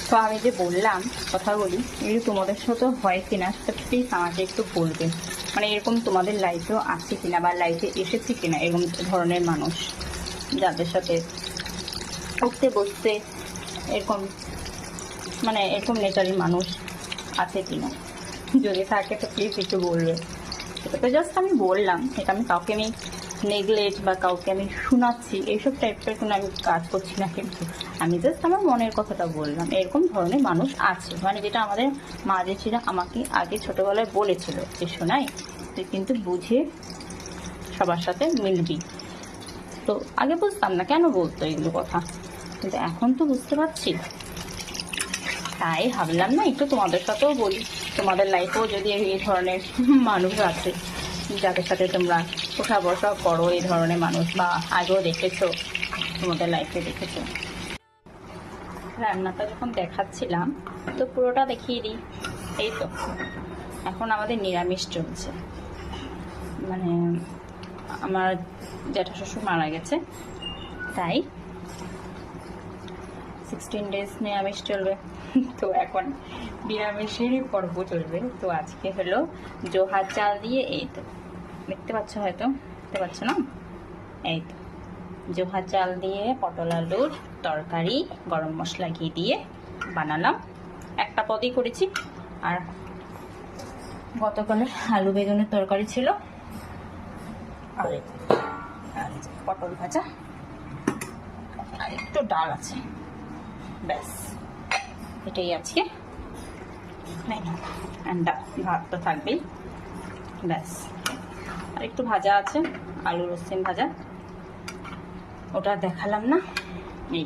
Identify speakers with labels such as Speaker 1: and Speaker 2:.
Speaker 1: তো আমি যে বললাম কথাগুলি এগুলো তোমাদের সাথে হয় কিনা সেটা প্লিজ আমাকে একটু বলবে। মানে এরকম তোমাদের লাইফেও আছে কিনা বা লাইফে এসেছে কিনা এরকম ধরনের মানুষ, যাদের সাথে উঠতে বসতে এরকম মানে এরকম নেচারের মানুষ আছে কিনা। যদি থাকে তো প্লিজ একটু বলবে। এটা তো জাস্ট আমি বললাম, এটা আমি কাউকে আমি নেগলেক্ট বা কাউকে আমি শোনাচ্ছি এইসব টাইপের কোনো আমি কাজ করছি না, কিন্তু আমি জাস্ট আমার মনের কথাটা বললাম। এরকম ধরনের মানুষ আছে, মানে যেটা আমাদের মা জেঠিরা আমাকে আগে ছোটোবেলায় বলেছিল যে শোনাই তুই কিন্তু বুঝে সবার সাথে মিলবি। তো আগে বুঝতাম না কেন বলতো এগুলো কথা, কিন্তু এখন তো বুঝতে পারছি। তাই ভাবলাম না একটু তোমাদের সাথেও বলি, তোমাদের লাইফেও যদি এই ধরনের মানুষ আছে যাদের সাথে তোমরা ওঠা বসা করো, এই ধরনের মানুষ বা আগেও দেখেছো, তোমাদের লাইফে দেখেছো। রান্নাটা যখন দেখাচ্ছিলাম তো পুরোটা দেখিয়ে দিই। এই তো এখন আমাদের নিরামিষ চলছে, মানে আমার জ্যাঠা শ্বশুর মারা গেছে, তাই 16 days নিরামিষ চলবে। তো এখন নিরামিষেরই পর্ব চলবে। তো আজকে হলো জোহার চাল দিয়ে, এই তো দেখতে পাচ্ছ, হয়তো দেখতে পাচ্ছ না, এই তো জোহার চাল দিয়ে পটল আলুর তরকারি গরম মশলা ঘি দিয়ে বানালাম। একটা পদই করেছি, আর গতকালের আলু বেগুনের তরকারি ছিল, আর পটল ভাজা, আর একটু ডাল আছে, ব্যাস এটাই আজকে আন্ডা। ভাত তো থাকবেই, ব্যাস। আর একটু ভাজা আছে, আলু রসুন ভাজা, ওটা দেখালাম না। এই